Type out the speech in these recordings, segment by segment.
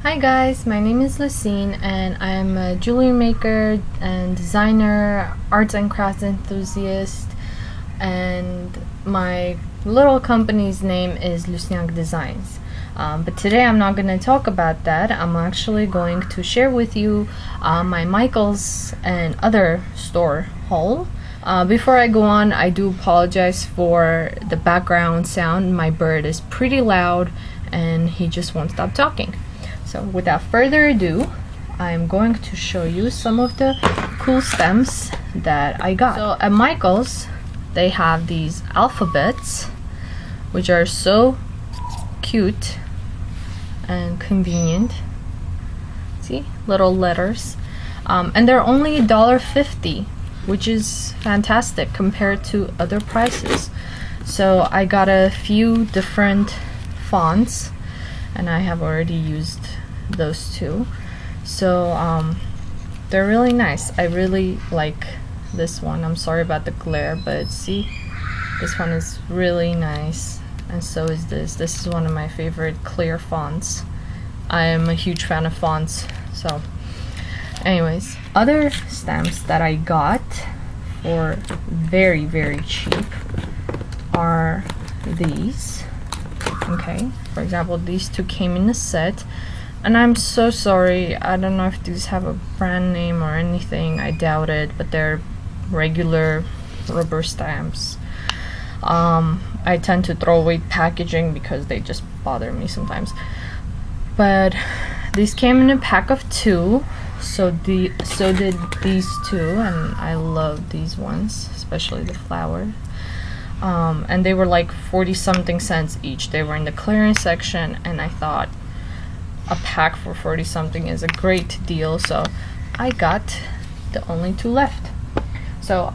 Hi guys, my name is Lucine and I'm a jewelry maker and designer, arts and crafts enthusiast, and my little company's name is Lucine Designs. But today I'm not going to talk about that. I'm actually going to share with you my Michaels and other store haul. Before I go on, I do apologize for the background sound. My bird is pretty loud and he just won't stop talking. So without further ado, I'm going to show you some of the cool stems that I got. So at Michaels, they have these alphabets, which are so cute and convenient. See, little letters. And they're only $1.50, which is fantastic compared to other prices. So I got a few different fonts, and I have already used those two. So they're really nice. I really like this one. I'm sorry about the glare, but see, this one is really nice, and so is this. This is one of my favorite clear fonts. I am a huge fan of fonts. So anyways, other stamps that I got for very, very cheap are these. Okay, for example, these two came in a set, and I'm so sorry, I don't know if these have a brand name or anything, I doubt it, but they're regular rubber stamps. I tend to throw away packaging because they just bother me sometimes, but these came in a pack of 2, so did these two, and I love these ones, especially the flower. And they were like 40 something cents each. They were in the clearance section, and I thought a pack for 40 something is a great deal, so I got the only 2 left. So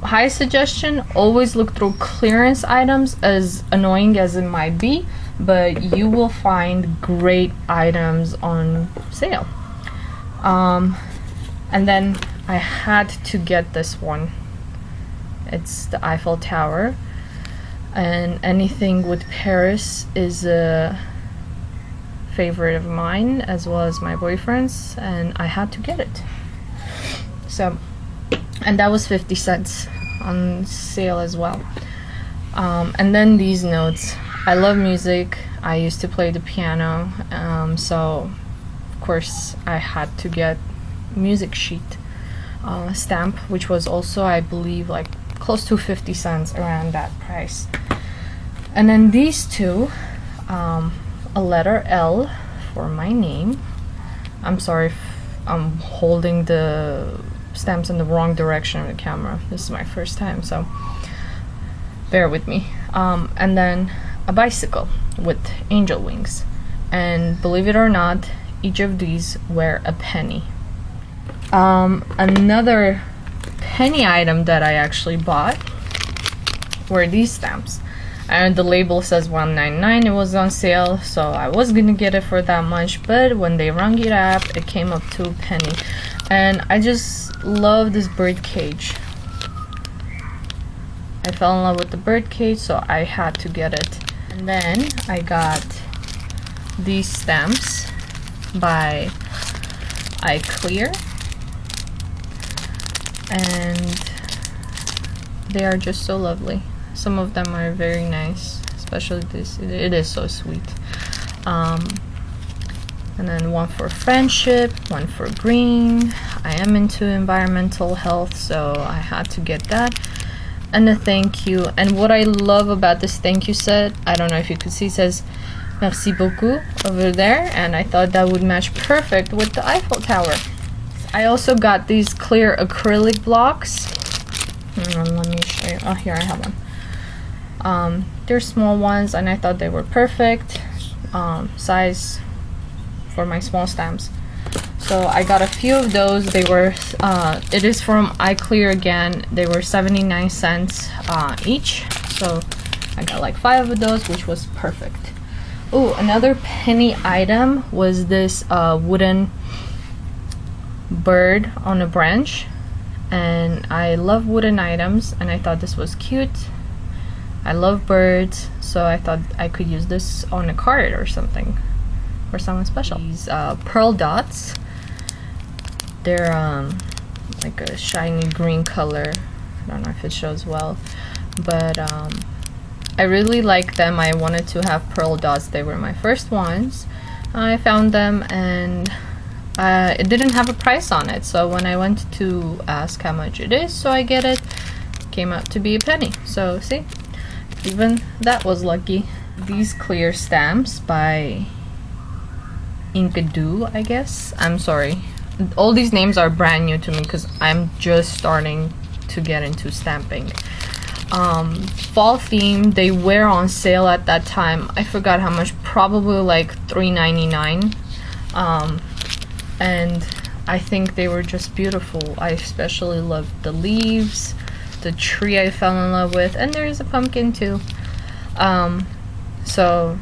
high suggestion, always look through clearance items, as annoying as it might be, but you will find great items on sale. And then I had to get this one. It's the Eiffel Tower, and anything with Paris is a favorite of mine as well as my boyfriend's, and I had to get it. So, and that was 50 cents on sale as well. And then these notes. I love music. I used to play the piano, so of course I had to get music sheet stamp, which was also, I believe, like close to 50 cents, around that price. And then these two, a letter L for my name. I'm sorry if I'm holding the stamps in the wrong direction of the camera. This is my first time, so bear with me. And then a bicycle with angel wings, and believe it or not, each of these were a penny. Another penny item that I actually bought were these stamps, and the label says $1.99. It was on sale, so I was gonna get it for that much, but when they rung it up, it came up to a penny. And I just love this bird cage. I fell in love with the bird cage, so I had to get it. And then I got these stamps by i.clear, and they are just so lovely. Some of them are very nice, especially this. It is so sweet. And then one for friendship, one for green. I am into environmental health, so I had to get that. And a thank you. And what I love about this thank you set, I don't know if you could see, it says merci beaucoup over there, and I thought that would match perfect with the Eiffel Tower. I also got these clear acrylic blocks. Let me show you. Oh, here I have one. They're small ones, and I thought they were perfect size for my small stamps. So I got a few of those. They were, it is from i.clear again. They were 79 cents each. So I got like 5 of those, which was perfect. Oh, another penny item was this wooden bird on a branch, and I love wooden items, and I thought this was cute. I love birds, so I thought I could use this on a card or something, for someone special. These pearl dots, they're like a shiny green color. I don't know if it shows well, but I really like them. I wanted to have pearl dots. They were my first ones. I found them, and it didn't have a price on it, so when I went to ask how much it is so I get it, came out to be a penny. So see, even that was lucky. These clear stamps by Inkadinkado, I guess. I'm sorry, all these names are brand new to me because I'm just starting to get into stamping. Fall theme, they were on sale at that time. I forgot how much, probably like $3.99. And I think they were just beautiful. I especially loved the leaves, the tree I fell in love with, and there is a pumpkin too. So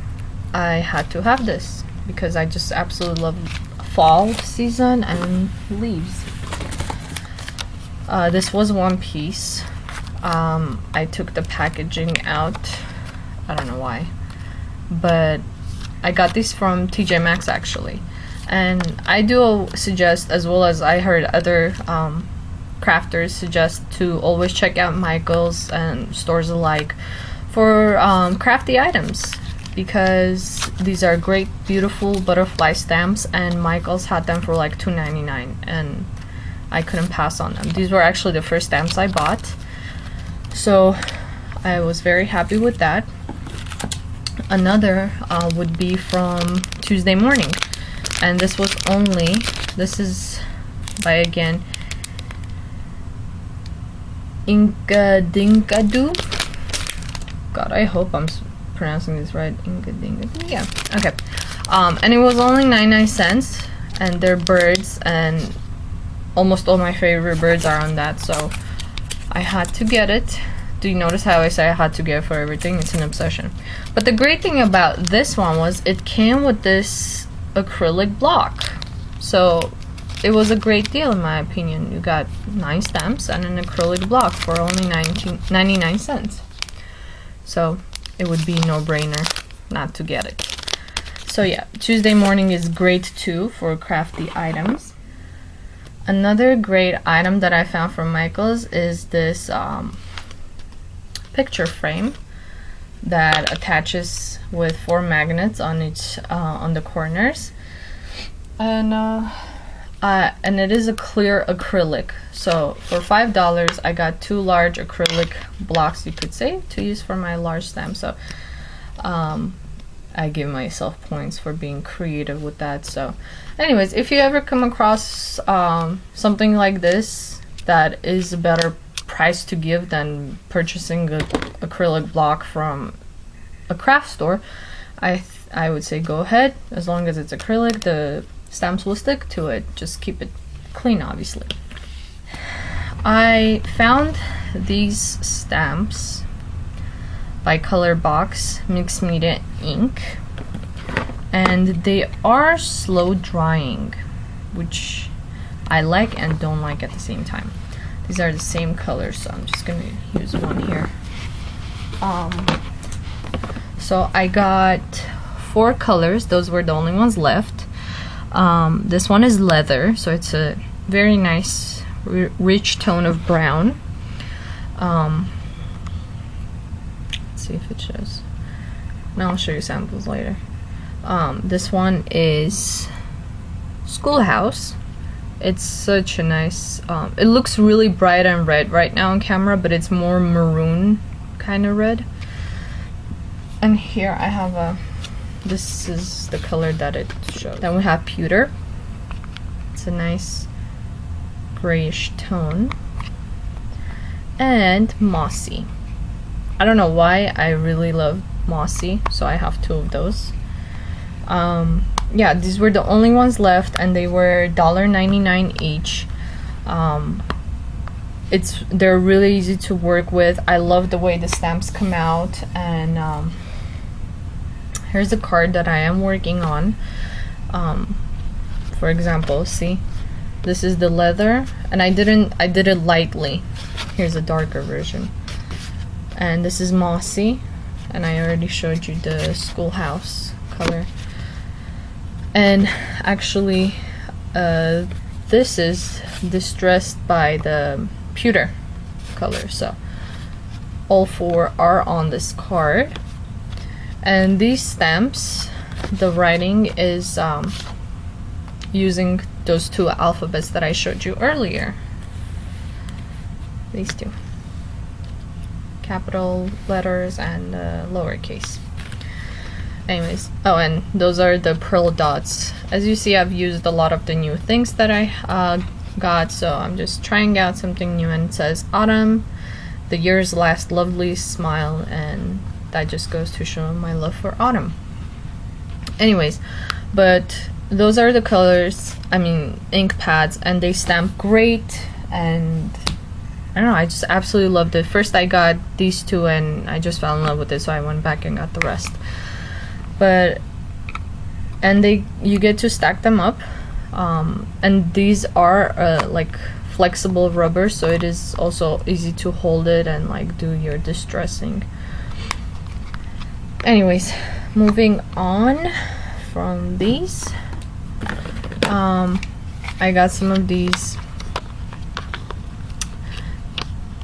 I had to have this because I just absolutely love fall season and leaves. This was one piece. I took the packaging out. I don't know why, but I got these from TJ Maxx actually. And I do suggest, as well as I heard other crafters suggest, to always check out Michael's and stores alike for crafty items, because these are great, beautiful butterfly stamps, and Michael's had them for like $2.99, and I couldn't pass on them. These were actually the first stamps I bought, so I was very happy with that. Another would be from Tuesday Morning, and this was only, this is by, again, Inkadinkado. God, I hope I'm pronouncing this right. Inkadinkado, yeah, okay. And it was only 99 cents, and they're birds, and almost all my favorite birds are on that, so I had to get it. Do you notice how I say I had to get it for everything? It's an obsession. But the great thing about this one was it came with this acrylic block, so it was a great deal in my opinion. You got 9 stamps and an acrylic block for only 99 cents, so it would be no-brainer not to get it. So yeah, Tuesday Morning is great too for crafty items. Another great item that I found from Michael's is this picture frame that attaches with 4 magnets on each on the corners, and it is a clear acrylic. So for $5 I got 2 large acrylic blocks, you could say, to use for my large stamp. So I give myself points for being creative with that. So anyways, if you ever come across something like this that is a better price to give than purchasing an acrylic block from a craft store, I would say go ahead. As long as it's acrylic, the stamps will stick to it. Just keep it clean, obviously. I found these stamps by ColorBox mixed media ink, and they are slow drying, which I like and don't like at the same time. These are the same colors, so I'm just gonna use one here. So I got 4 colors. Those were the only ones left. This one is leather, so it's a very nice rich tone of brown. Let's see if it shows. No, I'll show you samples later. This one is Schoolhouse. It's such a nice, it looks really bright and red right now on camera, but it's more maroon kind of red. And here I have this is the color that it shows. Then we have Pewter. It's a nice grayish tone. And Mossy. I don't know why, I really love Mossy, so I have 2 of those. Yeah, these were the only ones left, and they were $1.99 each. They're really easy to work with. I love the way the stamps come out, and here's a card that I am working on. For example, see, this is the leather, and I did it lightly. Here's a darker version. And this is Mossy, and I already showed you the Schoolhouse color. And actually this is distressed by the pewter color, so all 4 are on this card. And these stamps, the writing is using those 2 alphabets that I showed you earlier. These 2 capital letters and lowercase. Anyways, oh, and those are the pearl dots. As you see, I've used a lot of the new things that I got, so I'm just trying out something new. And it says autumn, the year's last lovely smile, and that just goes to show my love for autumn. Anyways, but those are the colors, I mean ink pads, and they stamp great, and I don't know, I just absolutely loved it. First I got these 2 and I just fell in love with it, so I went back and got the rest. But and you get to stack them up, and these are like flexible rubber, so it is also easy to hold it and like do your distressing. Anyways, moving on from these, I got some of these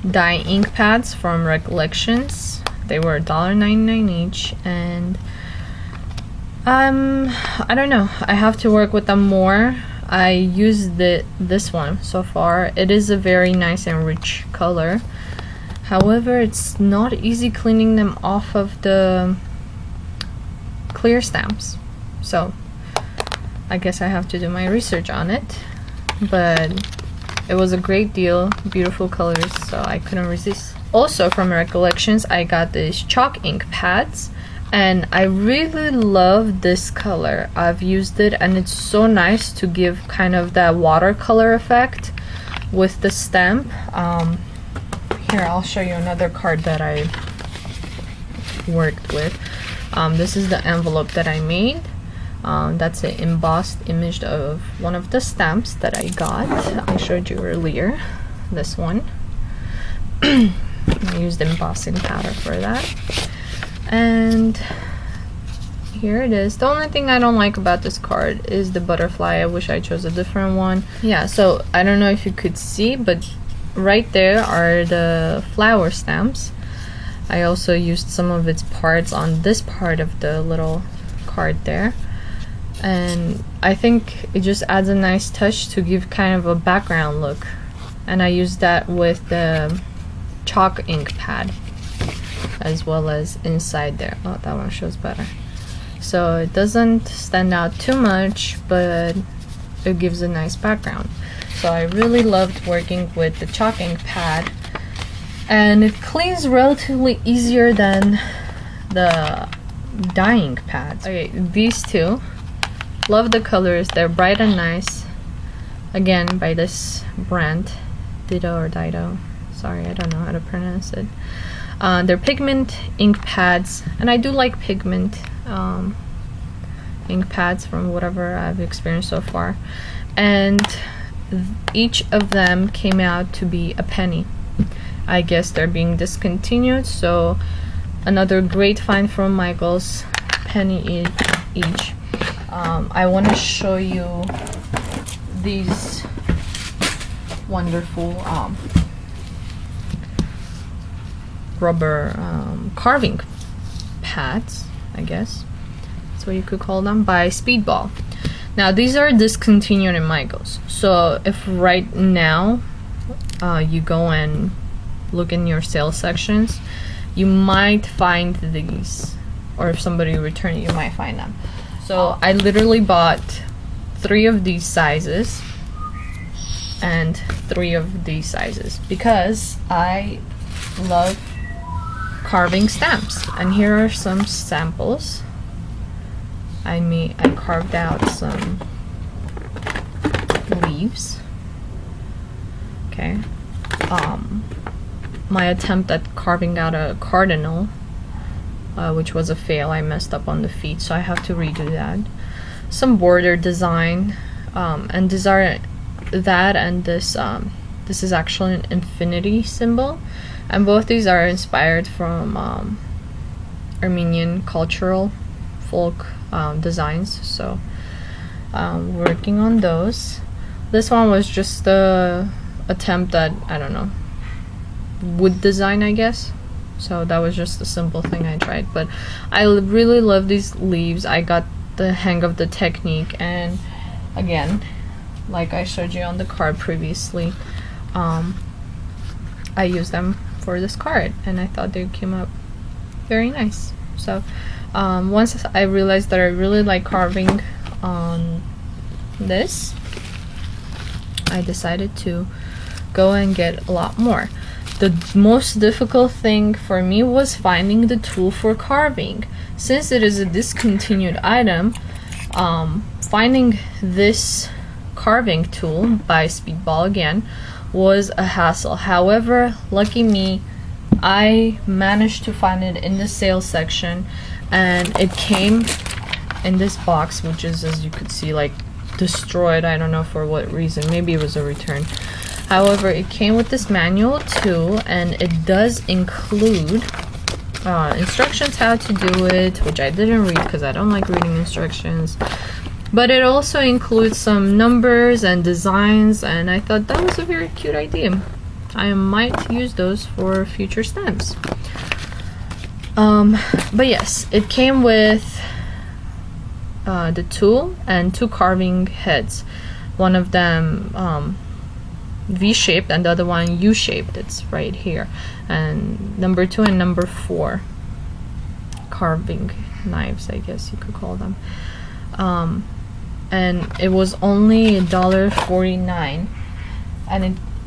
dye ink pads from Recollections. They were $1.99 each, and I don't know, I have to work with them more. I used this one so far. It is a very nice and rich color. However, it's not easy cleaning them off of the clear stamps, so I guess I have to do my research on it. But it was a great deal, beautiful colors, so I couldn't resist. Also from Recollections, I got these chalk ink pads, and I really love this color. I've used it and it's so nice to give kind of that watercolor effect with the stamp. Here, I'll show you another card that I worked with. This is the envelope that I made. That's an embossed image of one of the stamps that I got. I showed you earlier, this one. I used embossing powder for that. And here it is. The only thing I don't like about this card is the butterfly. I wish I chose a different one. Yeah, so I don't know if you could see, but right there are the flower stamps. I also used some of its parts on this part of the little card there, and I think it just adds a nice touch to give kind of a background look. And I used that with the chalk ink pad as well as inside there. Oh, that one shows better. So it doesn't stand out too much, but it gives a nice background. So I really loved working with the chalk ink pad, and it cleans relatively easier than the dye ink pads. Okay, these 2, love the colors. They're bright and nice. Again, by this brand, Ditto or Ditto. Sorry, I don't know how to pronounce it. They're pigment ink pads, and I do like pigment ink pads from whatever I've experienced so far. And each of them came out to be a penny. I guess they're being discontinued, so another great find from Michael's, penny each. I want to show you these wonderful rubber carving pads, I guess that's what you could call them, by Speedball. Now these are discontinued in Michael's, so if right now you go and look in your sales sections, you might find these, or if somebody returned it, you might find them. So I literally bought 3 of these sizes and 3 of these sizes because I love carving stamps. And here are some samples. I carved out some leaves. Okay. My attempt at carving out a cardinal, which was a fail. I messed up on the feet, so I have to redo that. Some border design, and these are that and this. This is actually an infinity symbol, and both these are inspired from Armenian cultural folk designs. So working on those. This one was just a attempt at, I don't know, wood design, I guess. So that was just a simple thing I tried, but I really love these leaves. I got the hang of the technique, and again, like I showed you on the card previously, I used them for this card, and I thought they came up very nice. So once I realized that I really like carving on this, I decided to go and get a lot more. The most difficult thing for me was finding the tool for carving. Since it is a discontinued item, finding this carving tool by Speedball again was a hassle. However, lucky me, I managed to find it in the sales section, and it came in this box, which is, as you could see, like destroyed. I don't know for what reason, maybe it was a return. However, it came with this manual too, and it does include instructions how to do it, which I didn't read because I don't like reading instructions, but it also includes some numbers and designs, and I thought that was a very cute idea. I might use those for future stamps. But yes, it came with the tool and 2 carving heads. One of them V-shaped and the other one U-shaped. It's right here. And number 2 and number 4 carving knives, I guess you could call them. And it was only $1.49,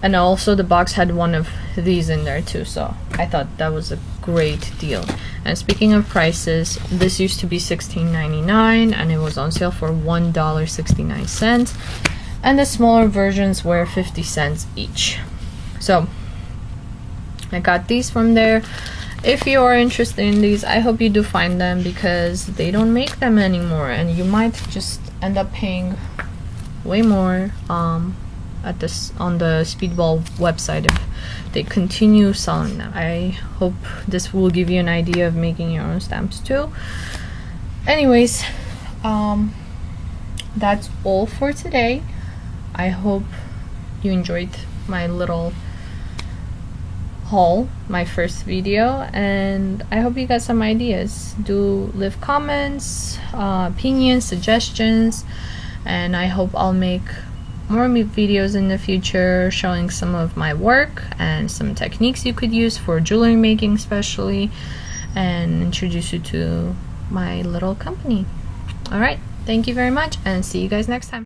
and also the box had one of these in there too, so I thought that was a great deal. And speaking of prices, this used to be $16.99 and it was on sale for $1.69, and the smaller versions were 50 cents each. So I got these from there. If you are interested in these, I hope you do find them, because they don't make them anymore, and you might just end up paying way more at this on the Speedball website if they continue selling them. I hope this will give you an idea of making your own stamps too. Anyways, that's all for today. I hope you enjoyed my little haul, my first video, and I hope you got some ideas. Do leave comments, opinions, suggestions, and I hope I'll make more videos in the future showing some of my work and some techniques you could use for jewelry making especially, and introduce you to my little company. Alright, thank you very much, and see you guys next time.